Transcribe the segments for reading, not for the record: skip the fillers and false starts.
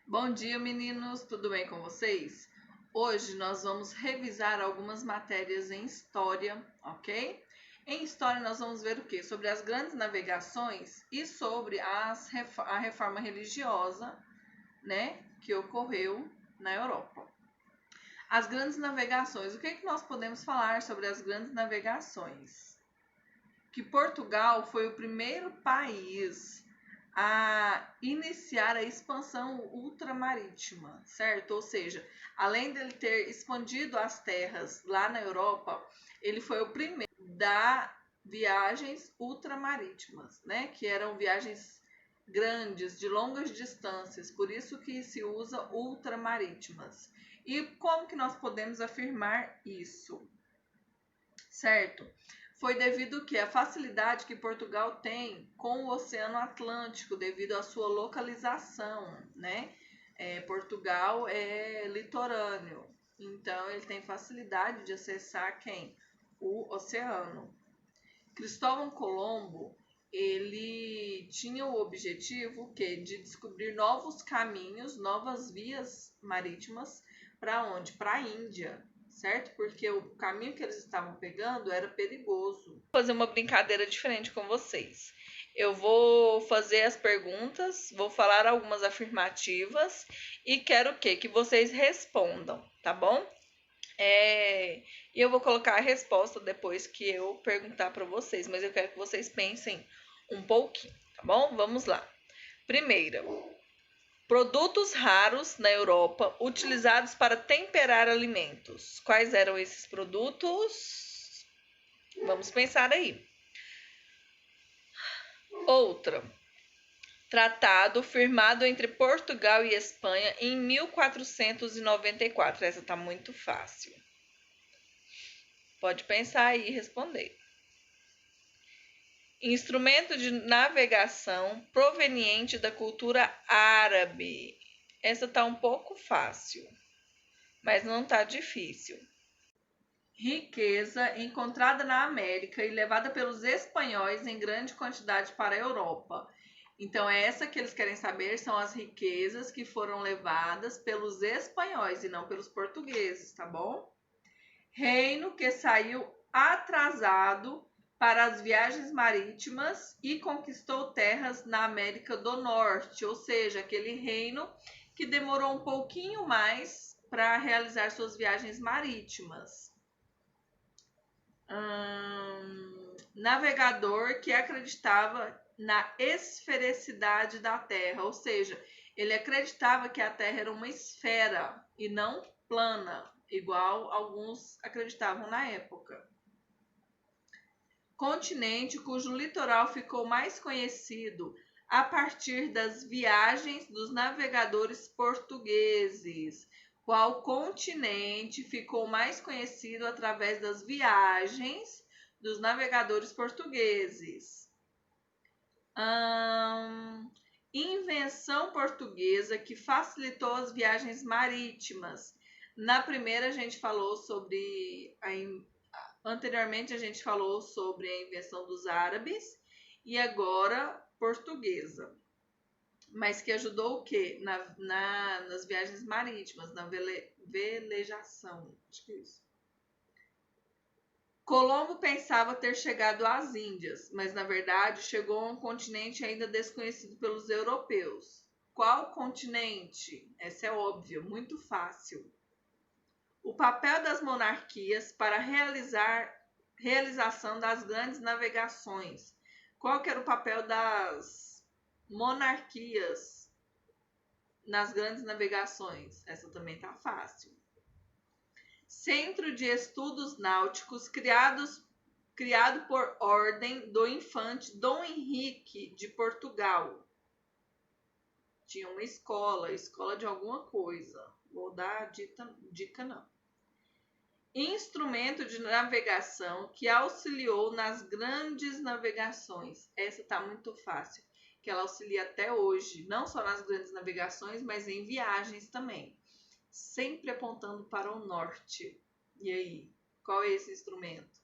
Bom dia, meninos! Tudo bem com vocês? Hoje nós vamos revisar algumas matérias em história, ok? Em história nós vamos ver o quê? Sobre as grandes navegações e sobre a reforma religiosa, né, que ocorreu na Europa. As grandes navegações. O que nós podemos falar sobre as grandes navegações? Que Portugal foi o primeiro país a iniciar a expansão ultramarítima, certo? Ou seja, além dele ter expandido as terras lá na Europa, ele foi o primeiro da viagens ultramarítimas, né? Que eram viagens grandes, de longas distâncias, por isso que se usa ultramarítimas. E como que nós podemos afirmar isso? Certo? Foi devido que a facilidade que Portugal tem com o Oceano Atlântico, devido à sua localização, né? Portugal é litorâneo, então ele tem facilidade de acessar quem? O oceano. Cristóvão Colombo, ele tinha o objetivo que de descobrir novos caminhos, novas vias marítimas para onde? Para a Índia, certo? Porque o caminho que eles estavam pegando era perigoso. Vou fazer uma brincadeira diferente com vocês. Eu vou fazer as perguntas, vou falar algumas afirmativas e quero o quê? Que vocês respondam, tá bom? E eu vou colocar a resposta depois que eu perguntar para vocês, mas eu quero que vocês pensem um pouquinho, tá bom? Vamos lá. Primeira, produtos raros na Europa utilizados para temperar alimentos. Quais eram esses produtos? Vamos pensar aí. Outra, tratado firmado entre Portugal e Espanha em 1494. Essa tá muito fácil. Pode pensar aí e responder. Instrumento de navegação proveniente da cultura árabe. Essa tá um pouco fácil, mas não tá difícil. Riqueza encontrada na América e levada pelos espanhóis em grande quantidade para a Europa. Então, essa que eles querem saber são as riquezas que foram levadas pelos espanhóis e não pelos portugueses, tá bom? Reino que saiu atrasado para as viagens marítimas e conquistou terras na América do Norte, ou seja, aquele reino que demorou um pouquinho mais para realizar suas viagens marítimas. Navegador que acreditava na esfericidade da Terra, ou seja, ele acreditava que a Terra era uma esfera e não plana, igual alguns acreditavam na época. Continente cujo litoral ficou mais conhecido a partir das viagens dos navegadores portugueses. Qual continente ficou mais conhecido através das viagens dos navegadores portugueses? Invenção portuguesa que facilitou as viagens marítimas. Na primeira a gente falou sobre anteriormente a gente falou sobre a invenção dos árabes e agora portuguesa. Mas que ajudou o quê? Nas viagens marítimas, na velejação. Acho que é isso. Colombo pensava ter chegado às Índias, mas na verdade chegou a um continente ainda desconhecido pelos europeus. Qual continente? Essa é óbvia, muito fácil. O papel das monarquias para realização das grandes navegações. Qual que era o papel das monarquias nas grandes navegações? Essa também tá fácil. Centro de Estudos Náuticos criado por ordem do infante Dom Henrique de Portugal. Tinha uma escola de alguma coisa. Vou dar dica não. Instrumento de navegação que auxiliou nas grandes navegações. Essa tá muito fácil, que ela auxilia até hoje, não só nas grandes navegações, mas em viagens também. Sempre apontando para o norte. E aí, qual é esse instrumento?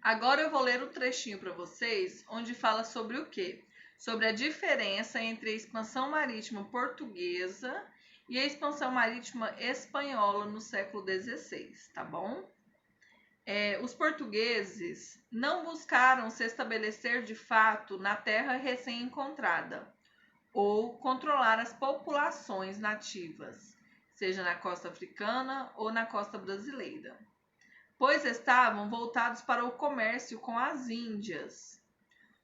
Agora eu vou ler um trechinho para vocês, onde fala sobre o quê? Sobre a diferença entre a expansão marítima portuguesa e a expansão marítima espanhola no século XVI, tá bom? Os portugueses não buscaram se estabelecer de fato na terra recém-encontrada ou controlar as populações nativas, seja na costa africana ou na costa brasileira, pois estavam voltados para o comércio com as Índias.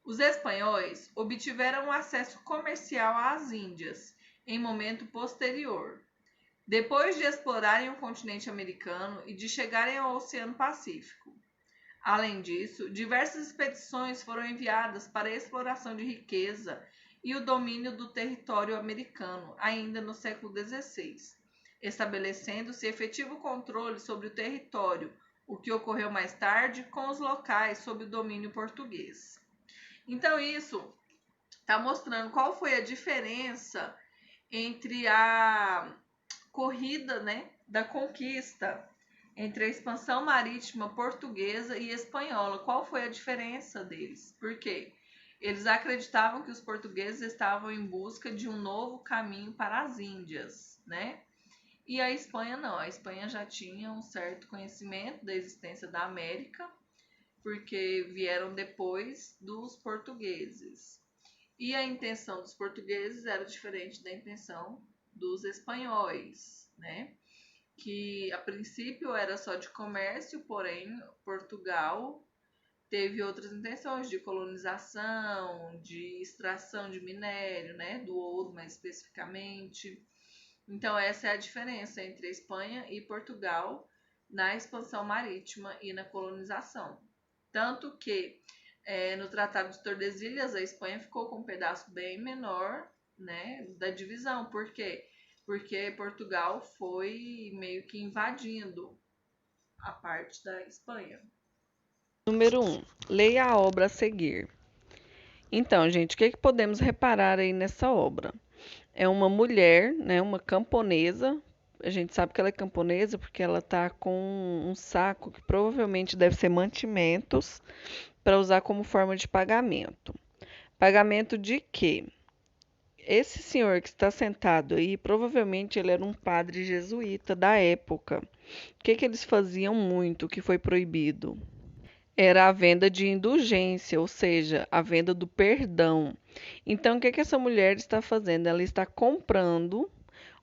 Os espanhóis obtiveram acesso comercial às Índias em momento posterior, depois de explorarem o continente americano e de chegarem ao Oceano Pacífico. Além disso, diversas expedições foram enviadas para a exploração de riqueza e o domínio do território americano, ainda no século XVI, estabelecendo-se efetivo controle sobre o território, o que ocorreu mais tarde com os locais sob o domínio português. Então, isso está mostrando qual foi a diferença entre a corrida, né, da conquista, entre a expansão marítima portuguesa e espanhola. Qual foi a diferença deles? Por quê? Eles acreditavam que os portugueses estavam em busca de um novo caminho para as Índias, né? E a Espanha não, a Espanha já tinha um certo conhecimento da existência da América, porque vieram depois dos portugueses. E a intenção dos portugueses era diferente da intenção dos espanhóis, né? Que a princípio era só de comércio, porém Portugal teve outras intenções de colonização, de extração de minério, né? Do ouro mais especificamente. Então essa é a diferença entre a Espanha e Portugal na expansão marítima e na colonização. Tanto que no Tratado de Tordesilhas, a Espanha ficou com um pedaço bem menor, né, da divisão. Por quê? Porque Portugal foi meio que invadindo a parte da Espanha. Número 1. Leia a obra a seguir. Então, gente, o que podemos reparar aí nessa obra? É uma mulher, né, uma camponesa. A gente sabe que ela é camponesa porque ela está com um saco que provavelmente deve ser mantimentos para usar como forma de pagamento. Pagamento de quê? Esse senhor que está sentado aí, provavelmente ele era um padre jesuíta da época. O que eles faziam muito, que foi proibido? Era a venda de indulgência, ou seja, a venda do perdão. Então, o que essa mulher está fazendo? Ela está comprando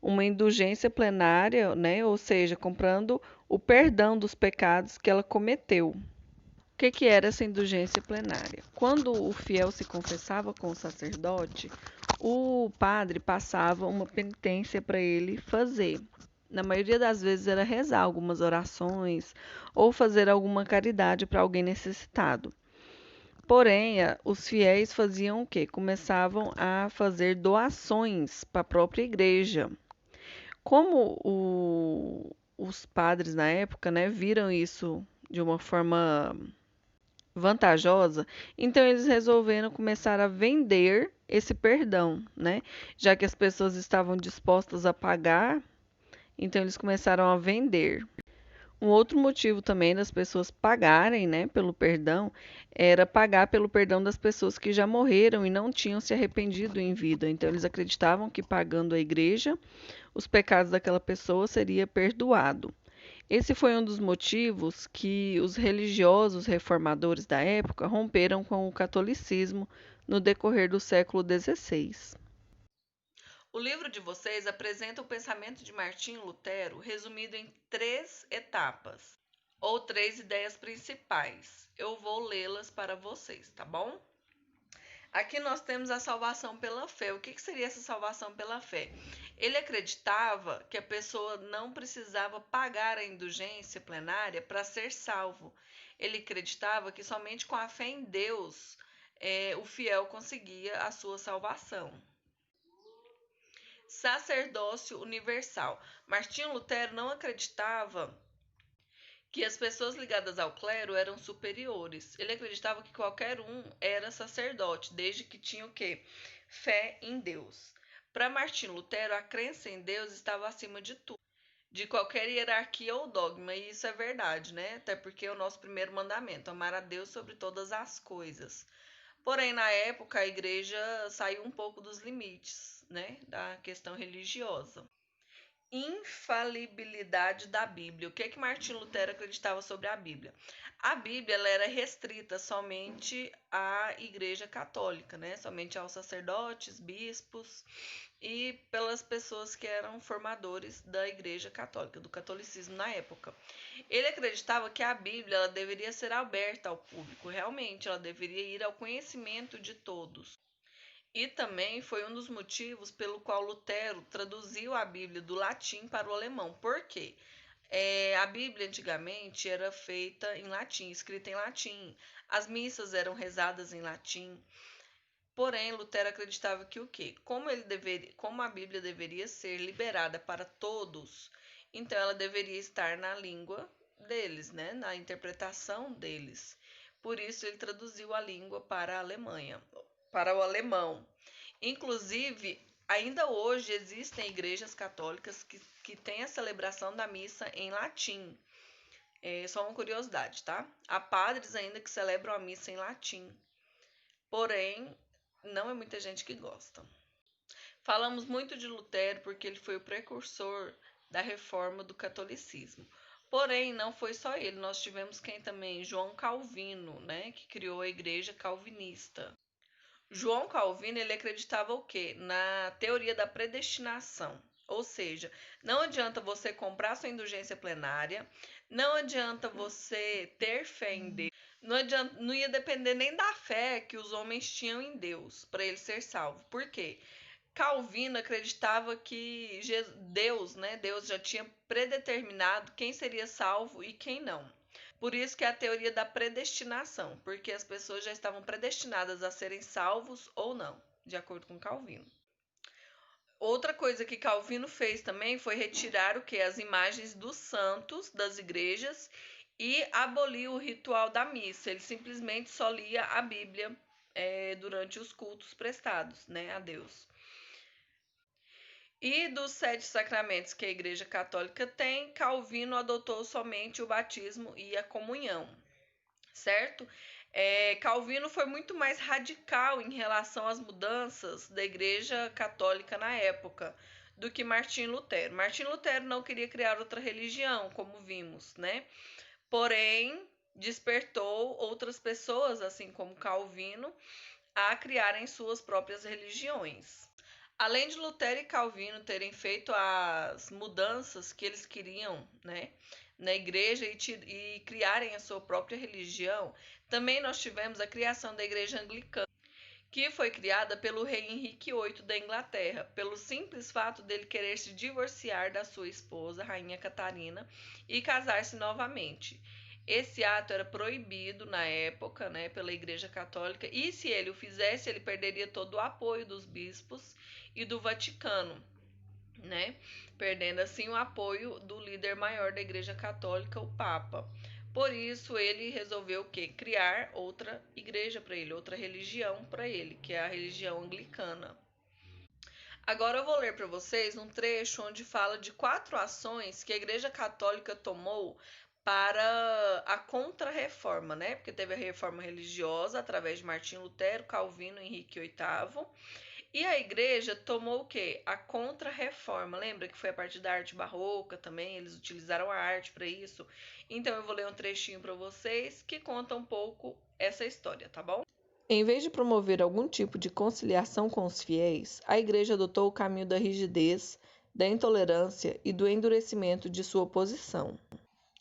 uma indulgência plenária, né? Ou seja, comprando o perdão dos pecados que ela cometeu. O que era essa indulgência plenária? Quando o fiel se confessava com o sacerdote, o padre passava uma penitência para ele fazer. Na maioria das vezes era rezar algumas orações ou fazer alguma caridade para alguém necessitado. Porém, os fiéis faziam o quê? Começavam a fazer doações para a própria igreja. Como os padres na época, né, viram isso de uma forma vantajosa, então eles resolveram começar a vender esse perdão, né? Já que as pessoas estavam dispostas a pagar, então eles começaram a vender. Um outro motivo também das pessoas pagarem, né, pelo perdão, era pagar pelo perdão das pessoas que já morreram e não tinham se arrependido em vida. Então eles acreditavam que pagando a igreja, os pecados daquela pessoa seria perdoado. Esse foi um dos motivos que os religiosos reformadores da época romperam com o catolicismo no decorrer do século XVI. O livro de vocês apresenta o pensamento de Martinho Lutero resumido em 3 etapas, ou 3 ideias principais. Eu vou lê-las para vocês, tá bom? Aqui nós temos a salvação pela fé. O que seria essa salvação pela fé? Ele acreditava que a pessoa não precisava pagar a indulgência plenária para ser salvo. Ele acreditava que somente com a fé em Deus o fiel conseguia a sua salvação. Sacerdócio universal. Martinho Lutero não acreditava que as pessoas ligadas ao clero eram superiores. Ele acreditava que qualquer um era sacerdote, desde que tinha o quê? Fé em Deus. Para Martinho Lutero, a crença em Deus estava acima de tudo. de qualquer hierarquia ou dogma, e isso é verdade, né? Até porque é o nosso primeiro mandamento, amar a Deus sobre todas as coisas. Porém, na época, a igreja saiu um pouco dos limites, né, da questão religiosa. Infalibilidade da Bíblia. O que Martim Lutero acreditava sobre a Bíblia? A Bíblia ela era restrita somente à Igreja Católica, né? Somente aos sacerdotes, bispos e pelas pessoas que eram formadores da Igreja Católica, do catolicismo na época. Ele acreditava que a Bíblia ela deveria ser aberta ao público, realmente, ela deveria ir ao conhecimento de todos. E também foi um dos motivos pelo qual Lutero traduziu a Bíblia do latim para o alemão. Por quê? A Bíblia antigamente era feita em latim, escrita em latim. As missas eram rezadas em latim. Porém, Lutero acreditava que o quê? Como a Bíblia deveria ser liberada para todos, então ela deveria estar na língua deles, né? Na interpretação deles. Por isso ele traduziu a língua para a Alemanha, para o alemão. Inclusive, ainda hoje existem igrejas católicas que têm a celebração da missa em latim. É só uma curiosidade, tá? Há padres ainda que celebram a missa em latim. Porém, não é muita gente que gosta. Falamos muito de Lutero porque ele foi o precursor da reforma do catolicismo. Porém, não foi só ele, nós tivemos quem também? João Calvino, né, que criou a igreja calvinista. João Calvino, ele acreditava o quê? Na teoria da predestinação. Ou seja, não adianta você comprar sua indulgência plenária, não adianta você ter fé em Deus, não ia depender nem da fé que os homens tinham em Deus para ele ser salvo. Por quê? Calvino acreditava que Deus, né, Deus já tinha predeterminado quem seria salvo e quem não. Por isso que é a teoria da predestinação, porque as pessoas já estavam predestinadas a serem salvos ou não, de acordo com Calvino. Outra coisa que Calvino fez também foi retirar o que? As imagens dos santos das igrejas e aboliu o ritual da missa. Ele simplesmente só lia a Bíblia durante os cultos prestados, né, a Deus. E dos 7 sacramentos que a Igreja Católica tem, Calvino adotou somente o batismo e a comunhão, certo? Calvino foi muito mais radical em relação às mudanças da Igreja Católica na época do que Martim Lutero. Martim Lutero não queria criar outra religião, como vimos, né? Porém, despertou outras pessoas, assim como Calvino, a criarem suas próprias religiões. Além de Lutero e Calvino terem feito as mudanças que eles queriam, né, na igreja e criarem a sua própria religião, também nós tivemos a criação da igreja anglicana, que foi criada pelo rei Henrique VIII da Inglaterra, pelo simples fato dele querer se divorciar da sua esposa, rainha Catarina, e casar-se novamente. Esse ato era proibido na época, né, pela Igreja Católica, e se ele o fizesse, ele perderia todo o apoio dos bispos e do Vaticano, né, perdendo assim o apoio do líder maior da Igreja Católica, o Papa. Por isso ele resolveu o quê? Criar outra igreja para ele, outra religião para ele, que é a religião anglicana. Agora eu vou ler para vocês um trecho onde fala de 4 ações que a Igreja Católica tomou para a contra-reforma, né? Porque teve a reforma religiosa através de Martim Lutero, Calvino, Henrique VIII. E a igreja tomou o quê? A contra-reforma. Lembra que foi a partir da arte barroca também? Eles utilizaram a arte para isso. Então eu vou ler um trechinho para vocês que conta um pouco essa história, tá bom? Em vez de promover algum tipo de conciliação com os fiéis, a igreja adotou o caminho da rigidez, da intolerância e do endurecimento de sua posição.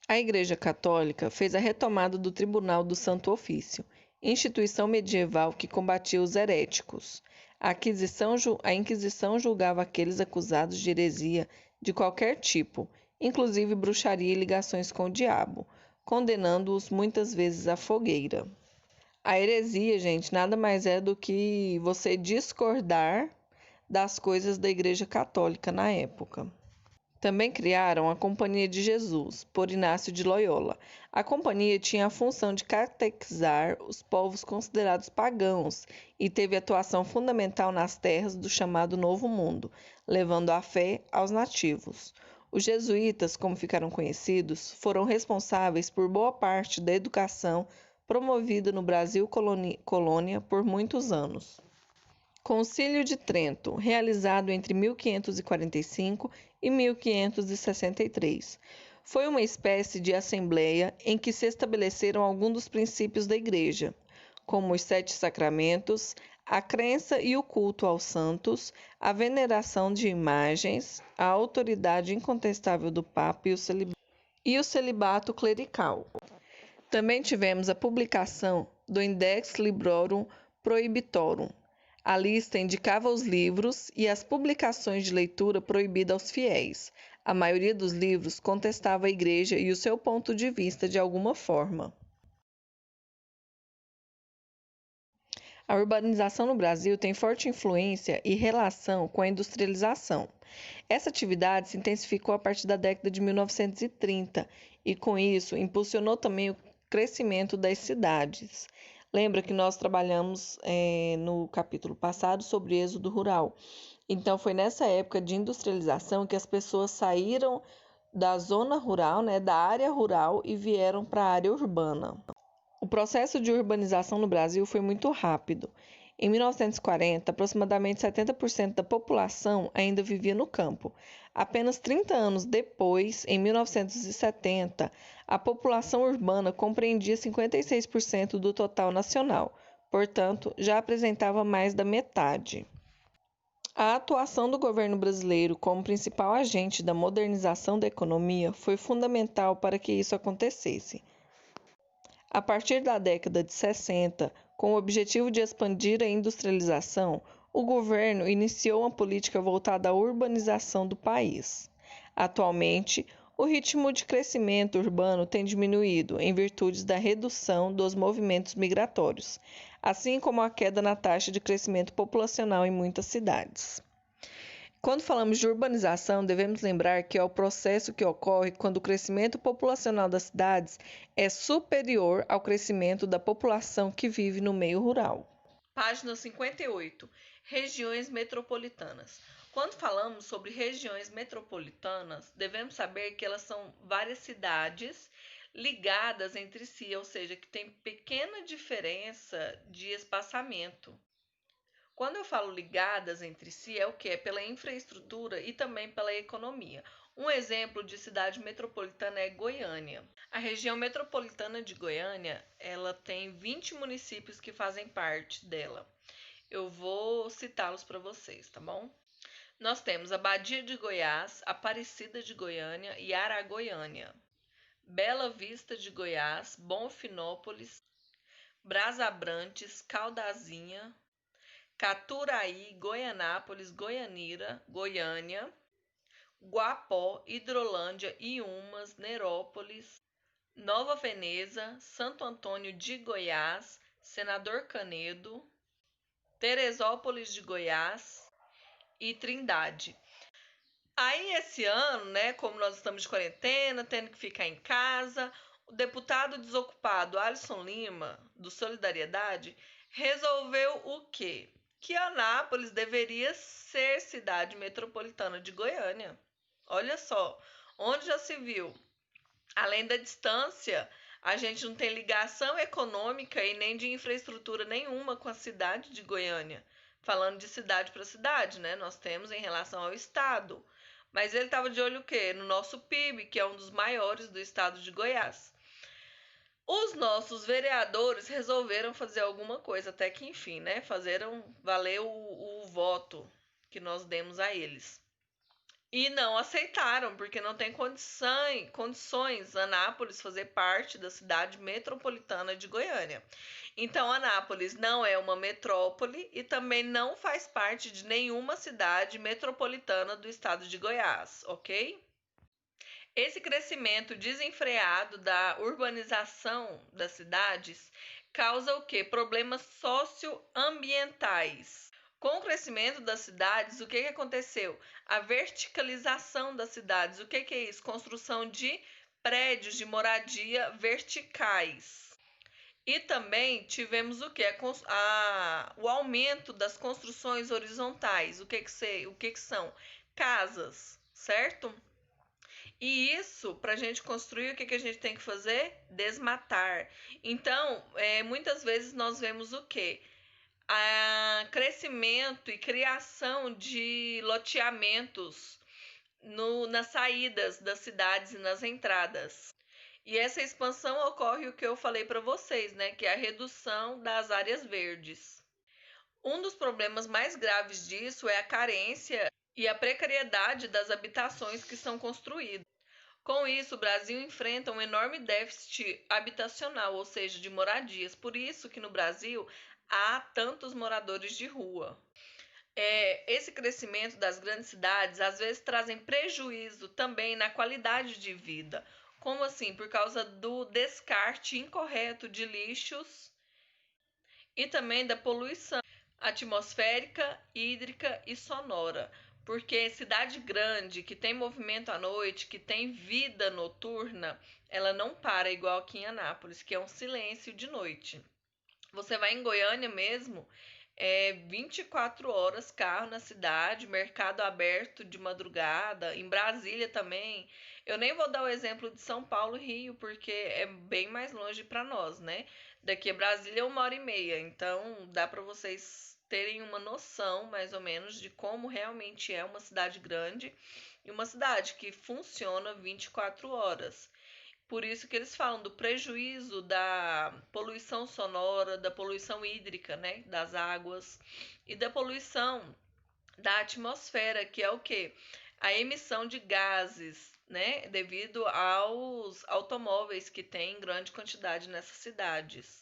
A Igreja Católica fez a retomada do Tribunal do Santo Ofício, instituição medieval que combatia os heréticos. A Inquisição julgava aqueles acusados de heresia de qualquer tipo, inclusive bruxaria e ligações com o diabo, condenando-os muitas vezes à fogueira. A heresia, gente, nada mais é do que você discordar das coisas da Igreja Católica na época. Também criaram a Companhia de Jesus, por Inácio de Loyola. A companhia tinha a função de catequizar os povos considerados pagãos e teve atuação fundamental nas terras do chamado Novo Mundo, levando a fé aos nativos. Os jesuítas, como ficaram conhecidos, foram responsáveis por boa parte da educação promovida no Brasil colônia por muitos anos. Concílio de Trento, realizado entre 1545 e 1563. Foi uma espécie de assembleia em que se estabeleceram alguns dos princípios da Igreja, como os 7 sacramentos, a crença e o culto aos santos, a veneração de imagens, a autoridade incontestável do Papa e o celibato clerical. Também tivemos a publicação do Index Librorum Prohibitorum. A lista indicava os livros e as publicações de leitura proibida aos fiéis. A maioria dos livros contestava a Igreja e o seu ponto de vista de alguma forma. A urbanização no Brasil tem forte influência e relação com a industrialização. Essa atividade se intensificou a partir da década de 1930 e, com isso, impulsionou também o crescimento das cidades. Lembra que nós trabalhamos no capítulo passado sobre êxodo rural. Então, foi nessa época de industrialização que as pessoas saíram da zona rural, da área rural, e vieram para a área urbana. O processo de urbanização no Brasil foi muito rápido. Em 1940, aproximadamente 70% da população ainda vivia no campo. Apenas 30 anos depois, em 1970, a população urbana compreendia 56% do total nacional, portanto, já apresentava mais da metade. A atuação do governo brasileiro como principal agente da modernização da economia foi fundamental para que isso acontecesse. A partir da década de 60, com o objetivo de expandir a industrialização, o governo iniciou uma política voltada à urbanização do país. Atualmente, o ritmo de crescimento urbano tem diminuído em virtude da redução dos movimentos migratórios, assim como a queda na taxa de crescimento populacional em muitas cidades. Quando falamos de urbanização, devemos lembrar que é o processo que ocorre quando o crescimento populacional das cidades é superior ao crescimento da população que vive no meio rural. Página 58. Regiões metropolitanas. Quando falamos sobre regiões metropolitanas, devemos saber que elas são várias cidades ligadas entre si, ou seja, que tem pequena diferença de espaçamento. Quando eu falo ligadas entre si, é o que? É pela infraestrutura e também pela economia. Um exemplo de cidade metropolitana é Goiânia. A região metropolitana de Goiânia, ela tem 20 municípios que fazem parte dela. Eu vou citá-los para vocês, tá bom? Nós temos Abadia de Goiás, Aparecida de Goiânia e Aragoiânia, Bela Vista de Goiás, Bonfinópolis, Brasabrantes, Caldazinha, Caturaí, Goianápolis, Goianira, Goiânia, Guapó, Hidrolândia, Iumas, Nerópolis, Nova Veneza, Santo Antônio de Goiás, Senador Canedo, Teresópolis de Goiás e Trindade. Aí esse ano, como nós estamos de quarentena, tendo que ficar em casa, o deputado desocupado Alisson Lima, do Solidariedade, resolveu o quê? Que Anápolis deveria ser cidade metropolitana de Goiânia. Olha só, onde já se viu? Além da distância, a gente não tem ligação econômica e nem de infraestrutura nenhuma com a cidade de Goiânia. Falando de cidade para cidade, nós temos em relação ao estado. Mas ele estava de olho o quê? No nosso PIB, que é um dos maiores do estado de Goiás. Os nossos vereadores resolveram fazer alguma coisa, até que enfim, Fazeram valer o voto que nós demos a eles. E não aceitaram, porque não tem condições Anápolis fazer parte da cidade metropolitana de Goiânia. Então, Anápolis não é uma metrópole e também não faz parte de nenhuma cidade metropolitana do estado de Goiás, ok? Esse crescimento desenfreado da urbanização das cidades causa o quê? Problemas socioambientais. Com o crescimento das cidades, o que aconteceu? A verticalização das cidades. O que é isso? Construção de prédios de moradia verticais. E também tivemos o que? O aumento das construções horizontais. O que são? Casas, certo? E isso, para a gente construir, o que, que a gente tem que fazer? Desmatar. Então, muitas vezes nós vemos o quê? Crescimento e criação de loteamentos nas saídas das cidades e nas entradas. E essa expansão ocorre o que eu falei para vocês, né? Que é a redução das áreas verdes. Um dos problemas mais graves disso é a carência e a precariedade das habitações que são construídas. Com isso, o Brasil enfrenta um enorme déficit habitacional, ou seja, de moradias. Por isso que no Brasil há tantos moradores de rua. Esse crescimento das grandes cidades às vezes trazem prejuízo também na qualidade de vida. Como assim? Por causa do descarte incorreto de lixos e também da poluição atmosférica, hídrica e sonora. Porque cidade grande, que tem movimento à noite, que tem vida noturna, ela não para igual aqui em Anápolis, que é um silêncio de noite. Você vai em Goiânia mesmo, 24 horas carro na cidade, mercado aberto de madrugada, em Brasília também. Eu nem vou dar o exemplo de São Paulo e Rio, porque é bem mais longe para nós, né? Daqui a Brasília é 1 hora e meia, então dá para vocês terem uma noção mais ou menos de como realmente é uma cidade grande e uma cidade que funciona 24 horas. Por isso que eles falam do prejuízo da poluição sonora, da poluição hídrica, né, das águas e da poluição da atmosfera, que é o quê? A emissão de gases, né, devido aos automóveis que tem em grande quantidade nessas cidades.